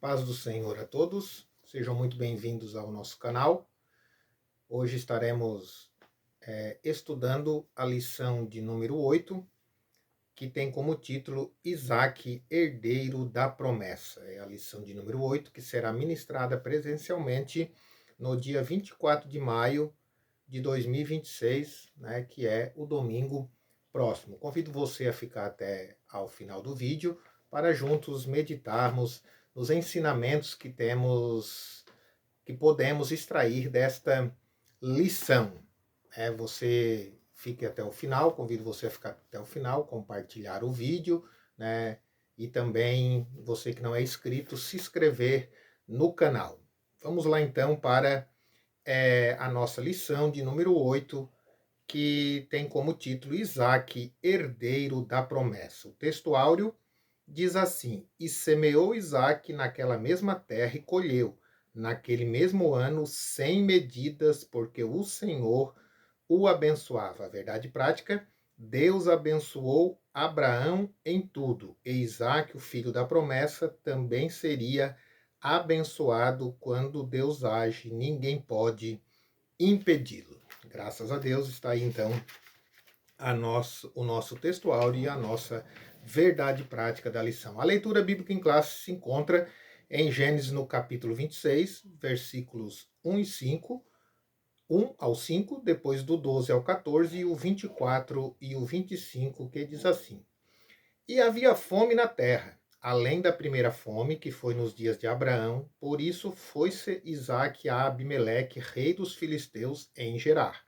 Paz do Senhor a todos, sejam muito bem-vindos ao nosso canal. Hoje estaremos estudando a lição de número 8, que tem como título Isaque, herdeiro da promessa. É a lição de número 8, que será ministrada presencialmente no dia 24 de maio de 2026, né, que é o domingo próximo. Convido você a ficar até ao final do vídeo para juntos meditarmos nos ensinamentos que podemos extrair desta lição. Você fique até o final, convido você a ficar até o final, compartilhar o vídeo, né? E também você que não é inscrito, se inscrever no canal. Vamos lá então para a nossa lição de número 8, que tem como título Isaque, herdeiro da promessa. O texto áureo diz assim: E semeou Isaque naquela mesma terra e colheu, naquele mesmo ano, 100 medidas, porque o Senhor o abençoava. A verdade prática: Deus abençoou Abraão em tudo, e Isaque, o filho da promessa, também seria abençoado. Quando Deus age, ninguém pode impedi-lo. Graças a Deus, está aí então o nosso texto áureo e a nossa verdade prática da lição. A leitura bíblica em classe se encontra em Gênesis no capítulo 26, versículos 1 e 5, 1 ao 5, depois do 12 ao 14, e o 24 e o 25, que diz assim: E havia fome na terra, além da primeira fome, que foi nos dias de Abraão, por isso foi-se Isaque a Abimeleque, rei dos filisteus, em Gerar.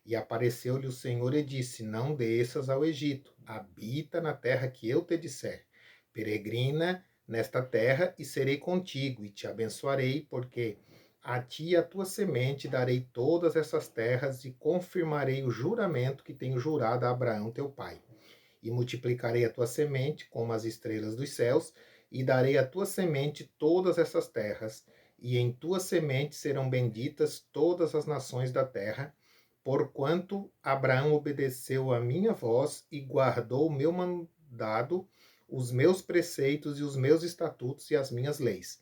E apareceu-lhe o Senhor e disse: Não desças ao Egito, habita na terra que eu te disser. Peregrina nesta terra e serei contigo, e te abençoarei, porque a ti e a tua semente darei todas essas terras, e confirmarei o juramento que tenho jurado a Abraão teu pai. E multiplicarei a tua semente como as estrelas dos céus, e darei à tua semente todas essas terras, e em tua semente serão benditas todas as nações da terra, porquanto Abraão obedeceu a minha voz e guardou o meu mandado, os meus preceitos e os meus estatutos e as minhas leis.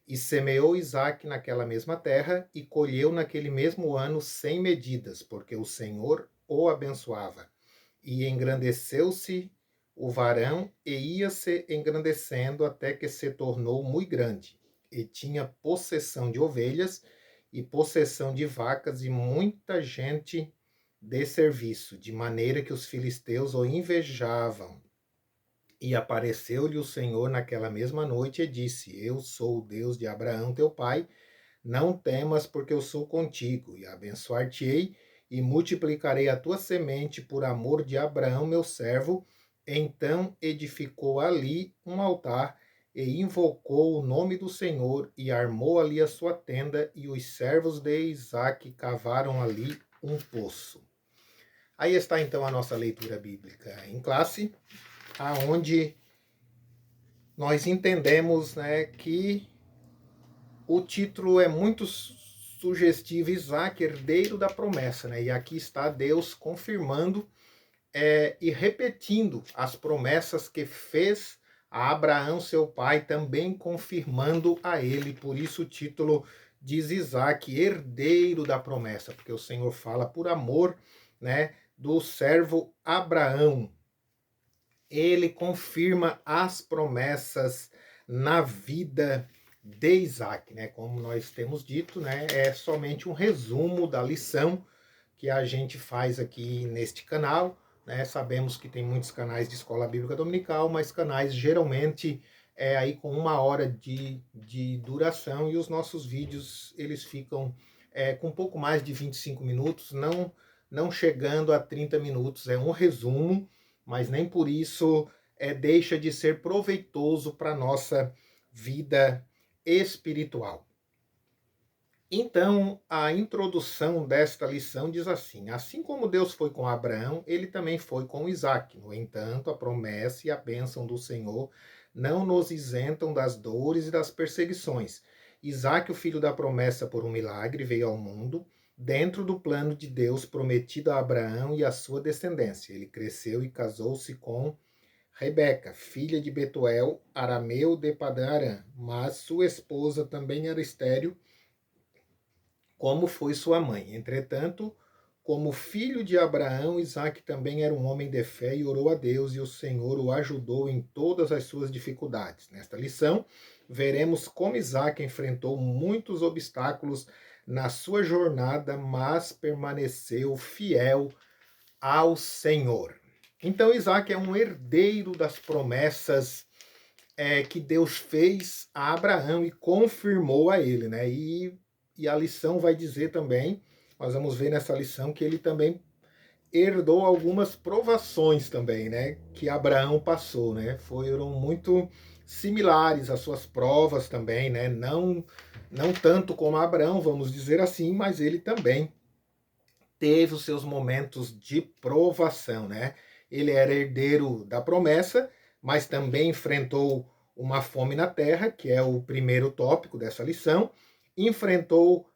E semeou Isaque naquela mesma terra e colheu naquele mesmo ano 100 medidas, porque o Senhor o abençoava. E engrandeceu-se o varão e ia-se engrandecendo até que se tornou muito grande. E tinha possessão de ovelhas e possessão de vacas e muita gente de serviço, de maneira que os filisteus o invejavam. E apareceu-lhe o Senhor naquela mesma noite e disse: Eu sou o Deus de Abraão teu pai, não temas, porque eu sou contigo, e abençoar-te-ei, e multiplicarei a tua semente por amor de Abraão meu servo. Então edificou ali um altar, e invocou o nome do Senhor, e armou ali a sua tenda, e os servos de Isaque cavaram ali um poço. Aí está então a nossa leitura bíblica em classe, aonde nós entendemos, né, que o título é muito sugestivo: Isaque, herdeiro da promessa, né? E aqui está Deus confirmando e repetindo as promessas que fez a Abraão, seu pai, também confirmando a ele. Por isso o título diz Isaque, herdeiro da promessa, porque o Senhor fala por amor, né, do servo Abraão. Ele confirma as promessas na vida de Isaque, né? Como nós temos dito, né? É somente um resumo da lição que a gente faz aqui neste canal, né? Sabemos que tem muitos canais de escola bíblica dominical, mas canais geralmente aí com 1 hora de duração, e os nossos vídeos eles ficam com um pouco mais de 25 minutos, não chegando a 30 minutos. É um resumo, mas nem por isso deixa de ser proveitoso para a nossa vida espiritual. Então, a introdução desta lição diz assim: assim como Deus foi com Abraão, ele também foi com Isaque. No entanto, a promessa e a bênção do Senhor não nos isentam das dores e das perseguições. Isaque, o filho da promessa por um milagre, veio ao mundo dentro do plano de Deus prometido a Abraão e a sua descendência. Ele cresceu e casou-se com Rebeca, filha de Betuel, arameu de Padã-Arã, mas sua esposa também era estéril, como foi sua mãe. Entretanto, como filho de Abraão, Isaque também era um homem de fé e orou a Deus, e o Senhor o ajudou em todas as suas dificuldades. Nesta lição, veremos como Isaque enfrentou muitos obstáculos na sua jornada, mas permaneceu fiel ao Senhor. Então, Isaque é um herdeiro das promessas que Deus fez a Abraão e confirmou a ele, né? E a lição vai dizer também, nós vamos ver nessa lição que ele também herdou algumas provações também, né? Que Abraão passou, né? Foram muito similares às suas provas também, né? Não tanto como Abraão, vamos dizer assim, mas ele também teve os seus momentos de provação, né? Ele era herdeiro da promessa, mas também enfrentou uma fome na terra, que é o primeiro tópico dessa lição. Enfrentou,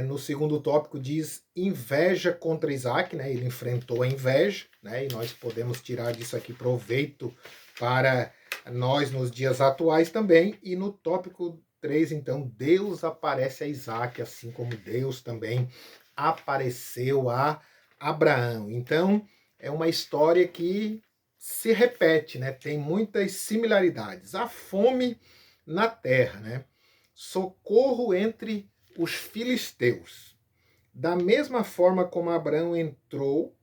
no segundo tópico, diz inveja contra Isaac, né? Ele enfrentou a inveja, né? E nós podemos tirar disso aqui proveito para nós nos dias atuais também. E no tópico 3, então, Deus aparece a Isaac, assim como Deus também apareceu a Abraão. Então, é uma história que se repete, né? Tem muitas similaridades. A fome na terra, né? Socorro entre os filisteus. Da mesma forma como Abraão entrou,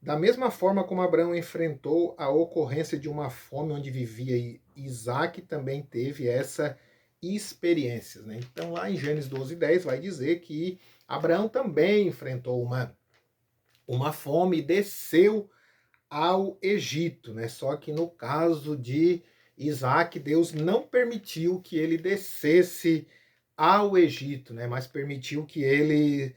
da mesma forma como Abraão enfrentou a ocorrência de uma fome onde vivia Isaac, também teve essa experiência, né? Então, lá em Gênesis 12:10 vai dizer que Abraão também enfrentou uma fome e desceu ao Egito, né? Só que no caso de Isaac, Deus não permitiu que ele descesse ao Egito, né? Mas permitiu que ele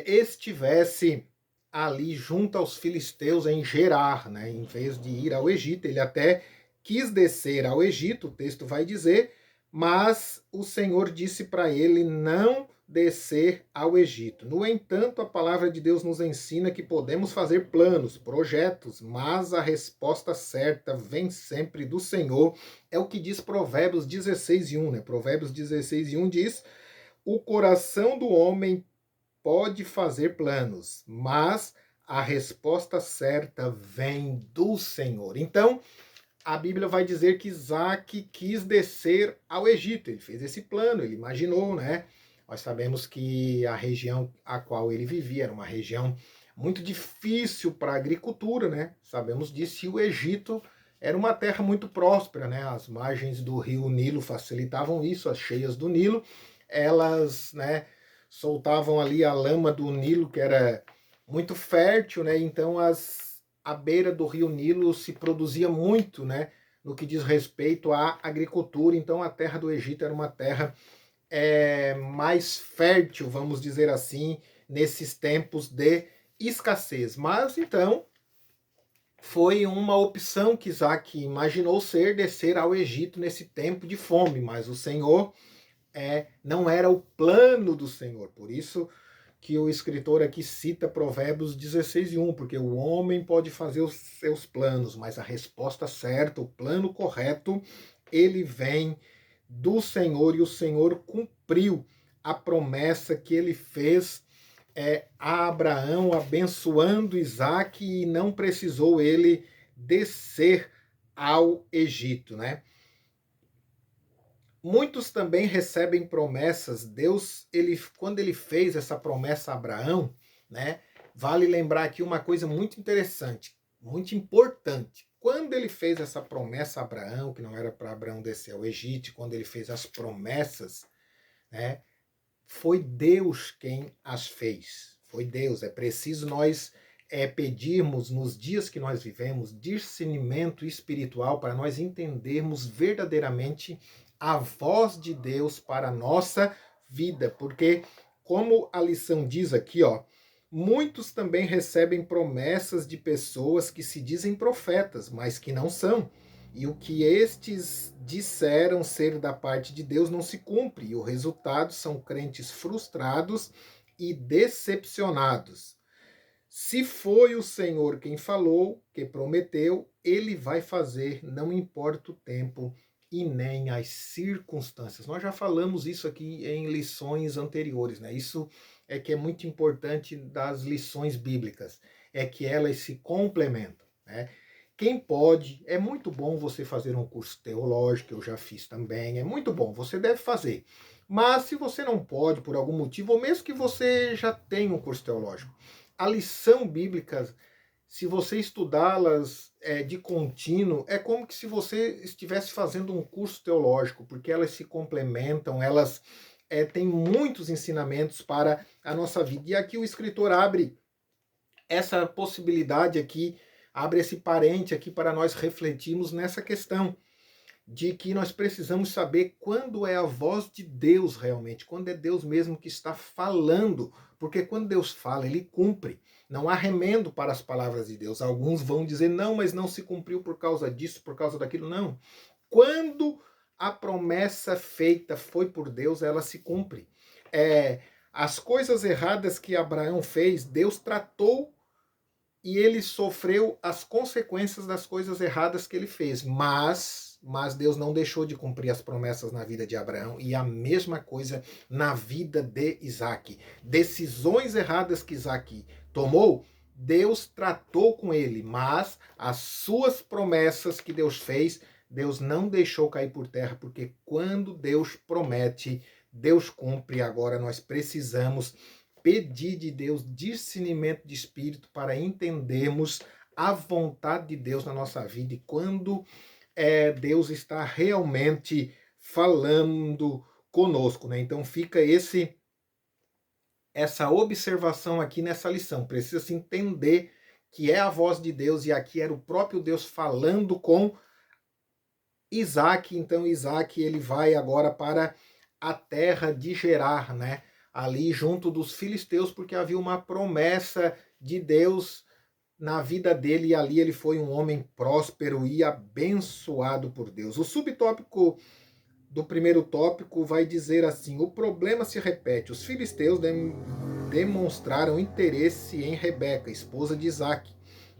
estivesse ali junto aos filisteus em Gerar, né? Em vez de ir ao Egito, ele até quis descer ao Egito, o texto vai dizer, mas o Senhor disse para ele não descer ao Egito. No entanto, a palavra de Deus nos ensina que podemos fazer planos, projetos, mas a resposta certa vem sempre do Senhor. É o que diz Provérbios 16:1, né? Provérbios 16:1 diz: o coração do homem pode fazer planos, mas a resposta certa vem do Senhor. Então, a Bíblia vai dizer que Isaac quis descer ao Egito. Ele fez esse plano, ele imaginou, né? Nós sabemos que a região a qual ele vivia era uma região muito difícil para a agricultura, né? Sabemos disso, e o Egito era uma terra muito próspera, né? As margens do rio Nilo facilitavam isso, as cheias do Nilo, elas, né, soltavam ali a lama do Nilo, que era muito fértil, né? Então a beira do rio Nilo se produzia muito, né, no que diz respeito à agricultura. Então a terra do Egito era uma terra mais fértil, vamos dizer assim, nesses tempos de escassez. Mas então foi uma opção que Isaac imaginou ser descer ao Egito nesse tempo de fome, mas o Senhor não era o plano do Senhor. Por isso que o escritor aqui cita Provérbios 16:1, porque o homem pode fazer os seus planos, mas a resposta certa, o plano correto, ele vem do Senhor, e o Senhor cumpriu a promessa que ele fez a Abraão, abençoando Isaac, e não precisou ele descer ao Egito, né? Muitos também recebem promessas. Deus, quando ele fez essa promessa a Abraão, né? Vale lembrar aqui uma coisa muito interessante, muito importante. Quando ele fez essa promessa a Abraão, que não era para Abraão descer ao Egito, quando ele fez as promessas, né? Foi Deus quem as fez. Foi Deus. É preciso nós pedirmos nos dias que nós vivemos discernimento espiritual para nós entendermos verdadeiramente a voz de Deus para a nossa vida, porque como a lição diz aqui, ó, muitos também recebem promessas de pessoas que se dizem profetas, mas que não são. E o que estes disseram ser da parte de Deus não se cumpre, e o resultado são crentes frustrados e decepcionados. Se foi o Senhor quem falou, que prometeu, ele vai fazer, não importa o tempo e nem as circunstâncias. Nós já falamos isso aqui em lições anteriores, né? Isso é que é muito importante das lições bíblicas, é que elas se complementam, né? Quem pode, é muito bom você fazer um curso teológico, eu já fiz também, é muito bom, você deve fazer. Mas se você não pode, por algum motivo, ou mesmo que você já tenha um curso teológico, a lição bíblica, se você estudá-las de contínuo, é como que se você estivesse fazendo um curso teológico, porque elas se complementam, elas têm muitos ensinamentos para a nossa vida. E aqui o escritor abre essa possibilidade aqui, abre esse parente aqui para nós refletirmos nessa questão de que nós precisamos saber quando é a voz de Deus realmente, quando é Deus mesmo que está falando, porque quando Deus fala, ele cumpre. Não há remendo para as palavras de Deus. Alguns vão dizer, não, mas não se cumpriu por causa disso, por causa daquilo. Não. Quando a promessa feita foi por Deus, ela se cumpre. As coisas erradas que Abraão fez, Deus tratou e ele sofreu as consequências das coisas erradas que ele fez. Mas Deus não deixou de cumprir as promessas na vida de Abraão e a mesma coisa na vida de Isaac. Decisões erradas que Isaac tomou, Deus tratou com ele, mas as suas promessas que Deus fez, Deus não deixou cair por terra, porque quando Deus promete, Deus cumpre. Agora nós precisamos pedir de Deus discernimento de espírito para entendermos a vontade de Deus na nossa vida e quando Deus está realmente falando conosco, né? Então fica essa observação aqui nessa lição. Precisa se entender que é a voz de Deus e aqui era o próprio Deus falando com Isaac. Então Isaac ele vai agora para a terra de Gerar, né? Ali junto dos filisteus, porque havia uma promessa de Deus na vida dele e ali ele foi um homem próspero e abençoado por Deus. O subtópico do primeiro tópico vai dizer assim: o problema se repete. Os filisteus demonstraram interesse em Rebeca, esposa de Isaac,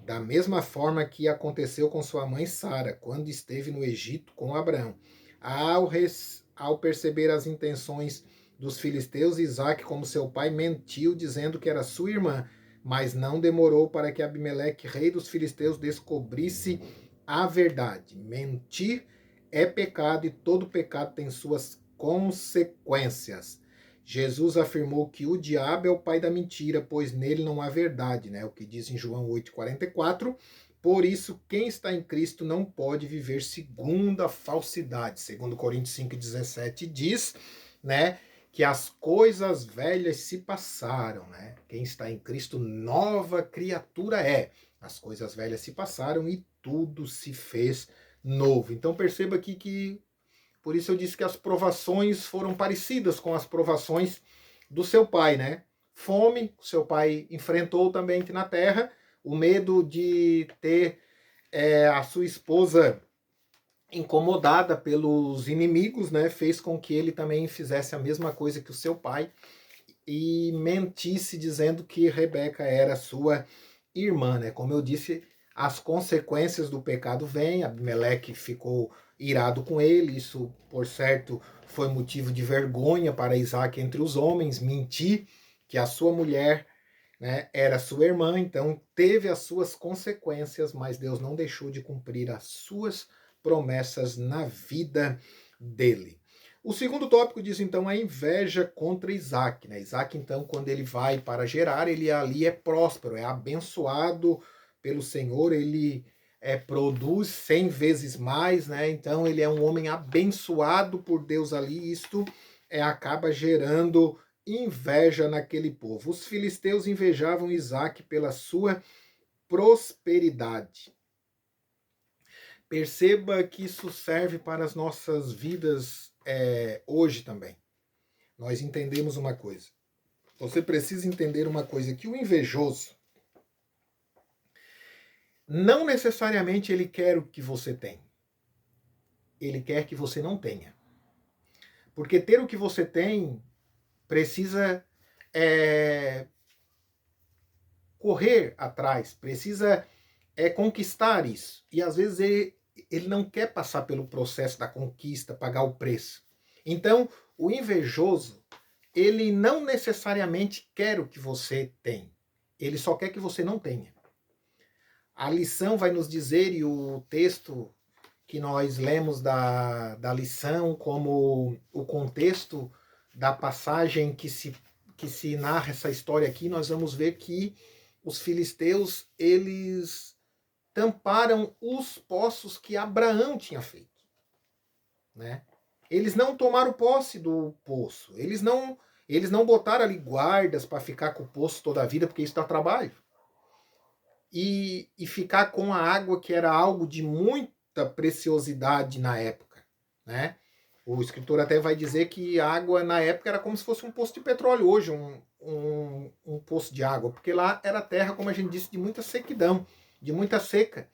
da mesma forma que aconteceu com sua mãe Sara, quando esteve no Egito com Abraão. Ao perceber as intenções dos filisteus, Isaac, como seu pai, mentiu, dizendo que era sua irmã, mas não demorou para que Abimeleque, rei dos filisteus, descobrisse a verdade. Mentir é pecado e todo pecado tem suas consequências. Jesus afirmou que o diabo é o pai da mentira, pois nele não há verdade, né? O que diz em João 8,44. Por isso, quem está em Cristo não pode viver segundo a falsidade. Segundo Coríntios 5,17 diz, né, que as coisas velhas se passaram, né? Quem está em Cristo, nova criatura é. As coisas velhas se passaram e tudo se fez novo. Então perceba aqui que, por isso eu disse que as provações foram parecidas com as provações do seu pai, né? Fome, o seu pai enfrentou também aqui na terra, o medo de ter a sua esposa incomodada pelos inimigos, né, fez com que ele também fizesse a mesma coisa que o seu pai e mentisse dizendo que Rebeca era sua irmã, né? Como eu disse, as consequências do pecado vêm. Abimeleque ficou irado com ele, isso, por certo, foi motivo de vergonha para Isaac entre os homens, mentir que a sua mulher, né, era sua irmã, então teve as suas consequências, mas Deus não deixou de cumprir as suas promessas na vida dele. O segundo tópico diz então a inveja contra Isaac, né? Isaac, então, quando ele vai para Gerar, ele ali é próspero, é abençoado pelo Senhor, ele produz 100 vezes mais, né? Então ele é um homem abençoado por Deus ali, isto acaba gerando inveja naquele povo. Os filisteus invejavam Isaac pela sua prosperidade. Perceba que isso serve para as nossas vidas hoje também. Nós entendemos uma coisa. Você precisa entender uma coisa, que o invejoso não necessariamente ele quer o que você tem. Ele quer que você não tenha. Porque ter o que você tem precisa correr atrás, precisa conquistar isso. E às vezes ele não quer passar pelo processo da conquista, pagar o preço. Então, o invejoso, ele não necessariamente quer o que você tem. Ele só quer que você não tenha. A lição vai nos dizer, e o texto que nós lemos da lição, como o contexto da passagem que se narra essa história aqui, nós vamos ver que os filisteus, eles tamparam os poços que Abraão tinha feito, né? Eles não tomaram posse do poço, eles não botaram ali guardas para ficar com o poço toda a vida, porque isso dá trabalho. E ficar com a água, que era algo de muita preciosidade na época, né? O escritor até vai dizer que a água na época era como se fosse um poço de petróleo hoje, um poço de água, porque lá era terra, como a gente disse, de muita sequidão, de muita seca.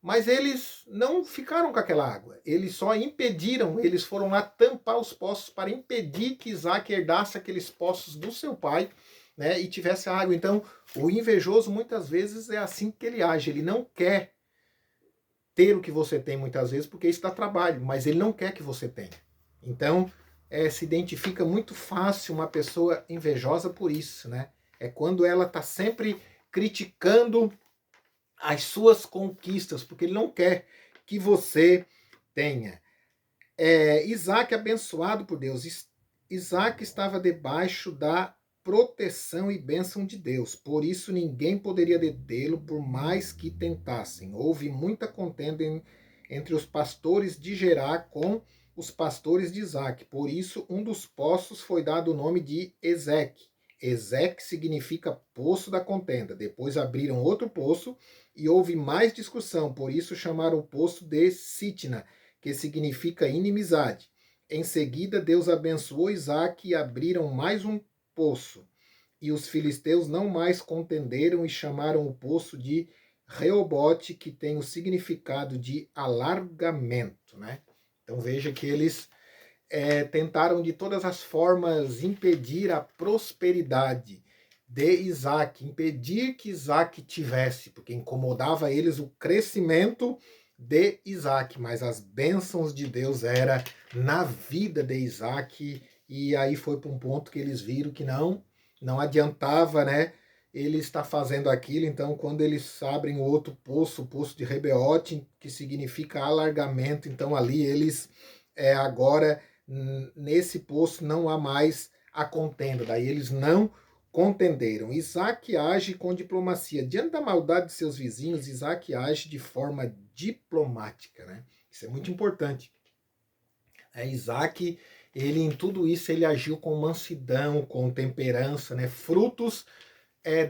Mas eles não ficaram com aquela água, eles só impediram, eles foram lá tampar os poços para impedir que Isaac herdasse aqueles poços do seu pai, né, e tivesse água. Então, o invejoso muitas vezes é assim que ele age, ele não quer ter o que você tem muitas vezes, porque isso dá trabalho, mas ele não quer que você tenha. Então, se identifica muito fácil uma pessoa invejosa por isso, né? É quando ela está sempre criticando as suas conquistas, porque ele não quer que você tenha. Isaac, abençoado por Deus. Isaac estava debaixo da proteção e bênção de Deus, por isso ninguém poderia detê-lo, por mais que tentassem. Houve muita contenda entre os pastores de Gerar com os pastores de Isaac, por isso um dos poços foi dado o nome de Ezeque. Ezeque significa poço da contenda. Depois abriram outro poço e houve mais discussão, por isso chamaram o poço de Sitna, que significa inimizade. Em seguida, Deus abençoou Isaac e abriram mais um poço. E os filisteus não mais contenderam e chamaram o poço de Reobote, que tem o significado de alargamento, né? Então veja que eles tentaram de todas as formas impedir a prosperidade de Isaac, impedir que Isaac tivesse, porque incomodava eles o crescimento de Isaac, mas as bênçãos de Deus era na vida de Isaac, e aí foi para um ponto que eles viram que não adiantava, né, ele está fazendo aquilo. Então quando eles abrem o outro poço, o poço de Rebeote, que significa alargamento, então ali eles agora nesse poço não há mais a contenda, daí eles não contenderam. Isaac age com diplomacia. Diante da maldade de seus vizinhos, Isaac age de forma diplomática, né? Isso é muito importante. Isaac, ele em tudo isso, ele agiu com mansidão, com temperança, né? Frutos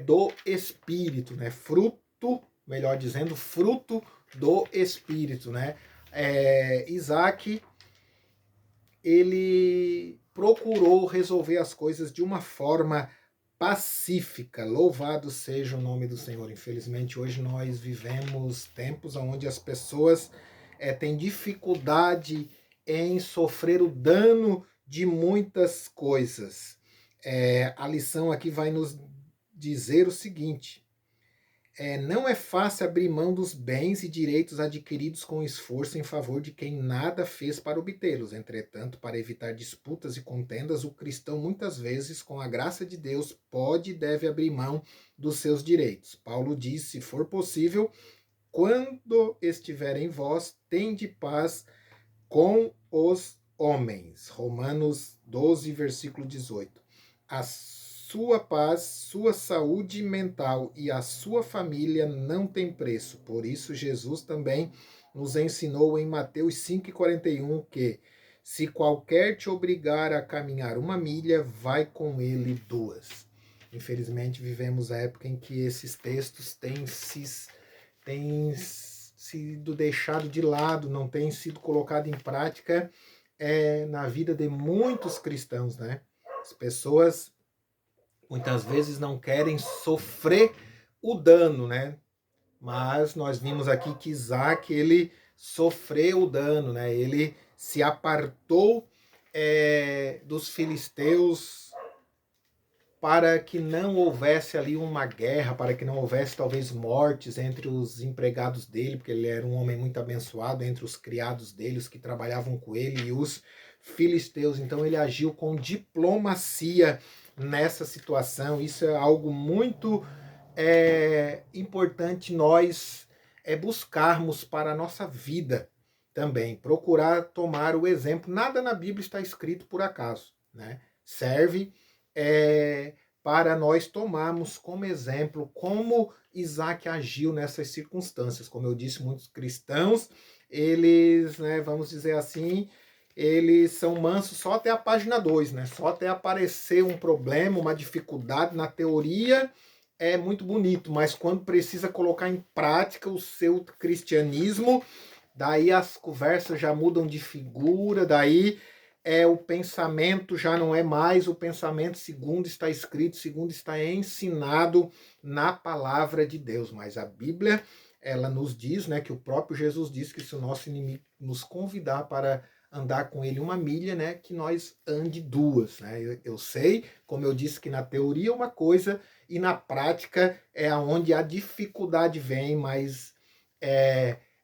do Espírito, né? Fruto, melhor dizendo, fruto do Espírito, né? Isaac, ele procurou resolver as coisas de uma forma pacífica. Louvado seja o nome do Senhor. Infelizmente, hoje nós vivemos tempos onde as pessoas têm dificuldade em sofrer o dano de muitas coisas. A lição aqui vai nos dizer o seguinte: não é fácil abrir mão dos bens e direitos adquiridos com esforço em favor de quem nada fez para obtê-los. Entretanto, para evitar disputas e contendas, o cristão muitas vezes, com a graça de Deus, pode e deve abrir mão dos seus direitos. Paulo diz: se for possível, quando estiver em vós, tende paz com os homens. Romanos 12, versículo 18. A sua paz, sua saúde mental e a sua família não tem preço. Por isso, Jesus também nos ensinou em Mateus 5,41 que se qualquer te obrigar a caminhar 1 milha, vai com ele 2. Infelizmente, vivemos a época em que esses textos têm sido deixados de lado, não têm sido colocados em prática na vida de muitos cristãos, né? As pessoas muitas vezes não querem sofrer o dano, né? Mas nós vimos aqui que Isaac, ele sofreu o dano, né? Ele se apartou dos filisteus para que não houvesse ali uma guerra, para que não houvesse talvez mortes entre os empregados dele, porque ele era um homem muito abençoado, entre os criados dele, os que trabalhavam com ele e os filisteus. Então ele agiu com diplomacia nessa situação. Isso é algo muito importante nós buscarmos para a nossa vida também. Procurar tomar o exemplo. Nada na Bíblia está escrito por acaso, né? Serve para nós tomarmos como exemplo como Isaac agiu nessas circunstâncias. Como eu disse, muitos cristãos, eles, né, vamos dizer assim, eles são mansos só até a página 2, né? Só até aparecer um problema, uma dificuldade na teoria, é muito bonito, mas quando precisa colocar em prática o seu cristianismo, daí as conversas já mudam de figura, daí o pensamento já não é mais o pensamento segundo está escrito, segundo está ensinado na palavra de Deus. Mas a Bíblia, ela nos diz, né, que o próprio Jesus disse que se o nosso inimigo nos convidar para andar com ele 1 milha, né, que nós ande 2, né? Eu sei, como eu disse, que na teoria é uma coisa e na prática é onde a dificuldade vem, mas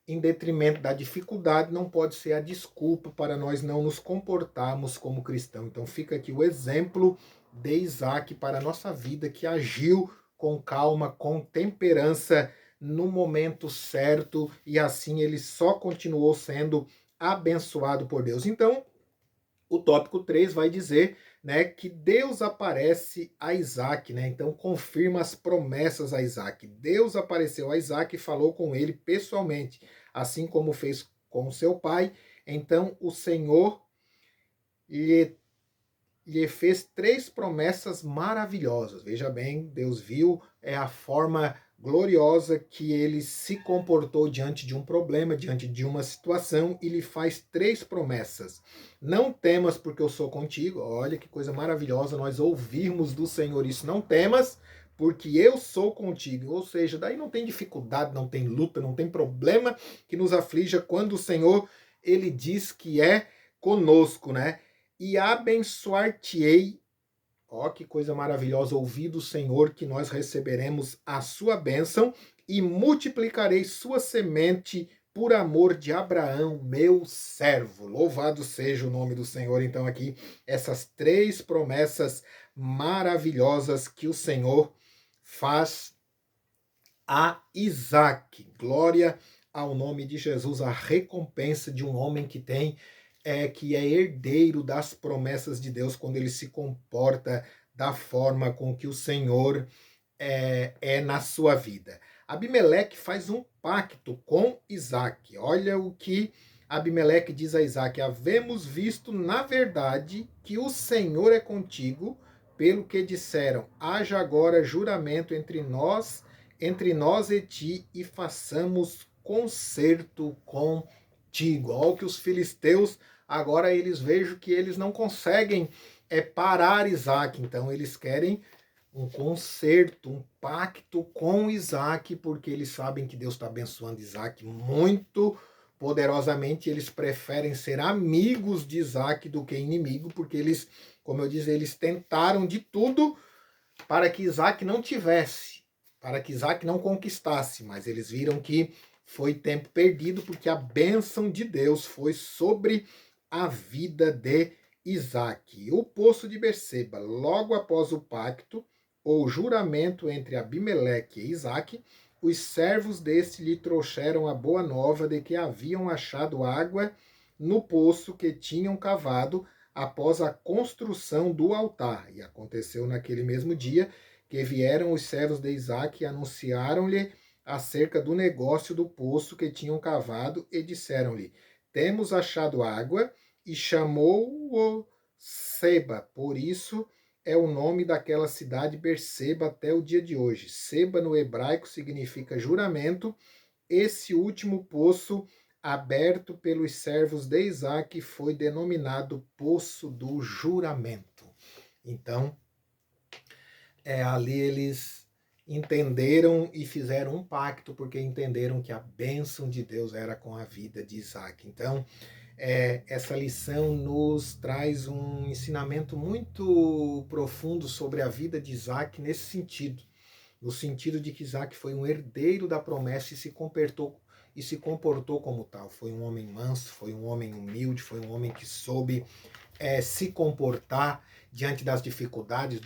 em detrimento da dificuldade, não pode ser a desculpa para nós não nos comportarmos como cristãos. Então fica aqui o exemplo de Isaac para a nossa vida, que agiu com calma, com temperança, no momento certo, e assim ele só continuou sendo abençoado por Deus. Então, o tópico 3 vai dizer, né, que Deus aparece a Isaac, né? Então confirma as promessas a Isaac. Deus apareceu a Isaac e falou com ele pessoalmente, assim como fez com seu pai. Então o Senhor lhe fez 3 promessas maravilhosas. Veja bem, Deus viu a forma gloriosa que ele se comportou diante de um problema, diante de uma situação, e lhe faz 3 promessas. Não temas, porque eu sou contigo. Olha que coisa maravilhosa nós ouvirmos do Senhor isso. Não temas, porque eu sou contigo. Ou seja, daí não tem dificuldade, não tem luta, não tem problema que nos aflija quando o Senhor, ele diz que é conosco, né? E abençoar-te-ei. Ó, que coisa maravilhosa ouvir do Senhor que nós receberemos a sua bênção e multiplicarei sua semente por amor de Abraão, meu servo. Louvado seja o nome do Senhor. Então aqui essas 3 promessas maravilhosas que o Senhor faz a Isaac. Glória ao nome de Jesus, a recompensa de um homem que é herdeiro das promessas de Deus quando ele se comporta da forma com que o Senhor é na sua vida. Abimeleque faz um pacto com Isaac. Olha o que Abimeleque diz a Isaac: havemos visto, na verdade, que o Senhor é contigo, pelo que disseram, haja agora juramento entre nós e ti, e façamos concerto contigo. Olha o que os filisteus, agora eles vejam que eles não conseguem parar Isaac, então eles querem um concerto, um pacto com Isaac, porque eles sabem que Deus está abençoando Isaac muito poderosamente. Eles preferem ser amigos de Isaac do que inimigo, porque eles, como eu disse, eles tentaram de tudo para que Isaac não tivesse, para que Isaac não conquistasse, mas eles viram que foi tempo perdido, porque a bênção de Deus foi sobre a vida de Isaac. O poço de Berseba, logo após o pacto, ou juramento entre Abimeleque e Isaac, os servos deste lhe trouxeram a boa nova de que haviam achado água no poço que tinham cavado após a construção do altar. E aconteceu naquele mesmo dia que vieram os servos de Isaac e anunciaram-lhe acerca do negócio do poço que tinham cavado e disseram-lhe: temos achado água, e chamou-o Seba, por isso é o nome daquela cidade Berseba até o dia de hoje. Seba no hebraico significa juramento. Esse último poço aberto pelos servos de Isaac foi denominado Poço do Juramento. Então, ali eles entenderam e fizeram um pacto, porque entenderam que a bênção de Deus era com a vida de Isaac. Então, essa lição nos traz um ensinamento muito profundo sobre a vida de Isaac nesse sentido, no sentido de que Isaac foi um herdeiro da promessa e se comportou como tal. Foi um homem manso, foi um homem humilde, foi um homem que soube se comportar diante das dificuldades,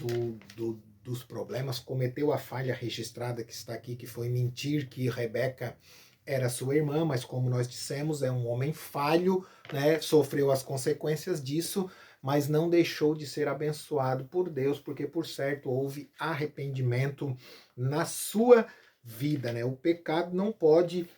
dos problemas, cometeu a falha registrada que está aqui, que foi mentir que Rebeca era sua irmã, mas como nós dissemos, é um homem falho, né? Sofreu as consequências disso, mas não deixou de ser abençoado por Deus, porque por certo houve arrependimento na sua vida, né? O pecado não pode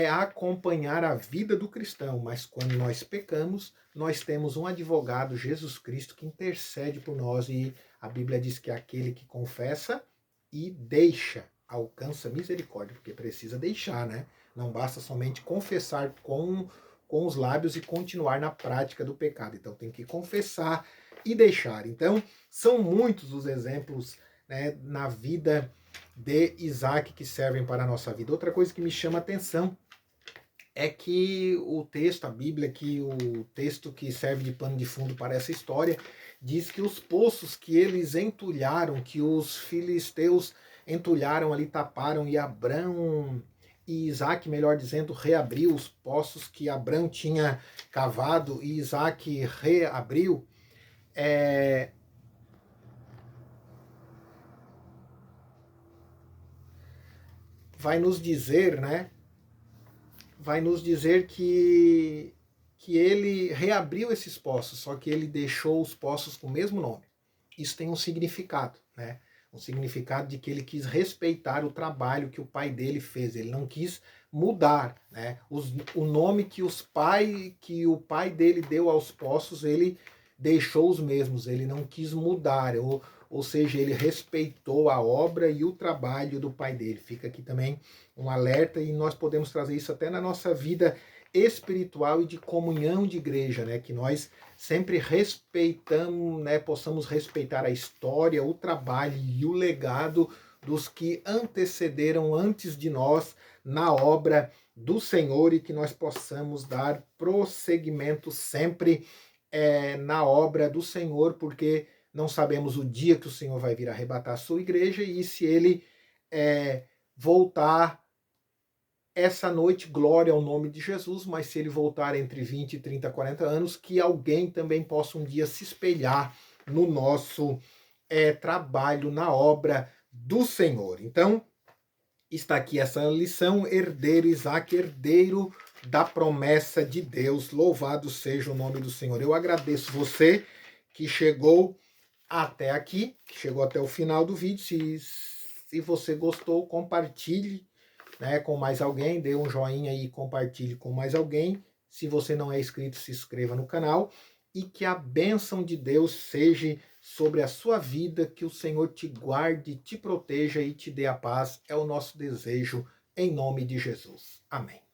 acompanhar a vida do cristão, mas quando nós pecamos, nós temos um advogado, Jesus Cristo, que intercede por nós, e a Bíblia diz que aquele que confessa e deixa alcança misericórdia, porque precisa deixar, né? Não basta somente confessar com os lábios e continuar na prática do pecado. Então tem que confessar e deixar. Então são muitos os exemplos, né, na vida de Isaac que servem para a nossa vida. Outra coisa que me chama a atenção é que o texto, a Bíblia, que o texto que serve de pano de fundo para essa história, diz que os poços que eles entulharam, que os filisteus entulharam ali, taparam, e Abrão e Isaac, melhor dizendo, reabriu os poços que Abrão tinha cavado e Isaac reabriu. Vai nos dizer, né? Vai nos dizer que ele reabriu esses poços, só que ele deixou os poços com o mesmo nome. Isso tem um significado, né? Um significado de que ele quis respeitar o trabalho que o pai dele fez. Ele não quis mudar, né? O nome que o pai dele deu aos poços, ele deixou os mesmos. Ele não quis mudar, ou seja, ele respeitou a obra e o trabalho do pai dele. Fica aqui também um alerta, e nós podemos trazer isso até na nossa vida espiritual e de comunhão de igreja, né? Que nós sempre respeitamos, né? Possamos respeitar a história, o trabalho e o legado dos que antecederam antes de nós na obra do Senhor, e que nós possamos dar prosseguimento sempre na obra do Senhor, porque não sabemos o dia que o Senhor vai vir arrebatar a sua igreja, e se ele voltar essa noite, glória ao nome de Jesus, mas se ele voltar entre 20, 30, 40 anos, que alguém também possa um dia se espelhar no nosso trabalho, na obra do Senhor. Então, está aqui essa lição, herdeiro Isaac, herdeiro da promessa de Deus. Louvado seja o nome do Senhor. Eu agradeço você que chegou até aqui, que chegou até o final do vídeo. Se você gostou, compartilhe, né, com mais alguém, dê um joinha aí e compartilhe com mais alguém. Se você não é inscrito, se inscreva no canal, e que a bênção de Deus seja sobre a sua vida, que o Senhor te guarde, te proteja e te dê a paz. É o nosso desejo, em nome de Jesus. Amém.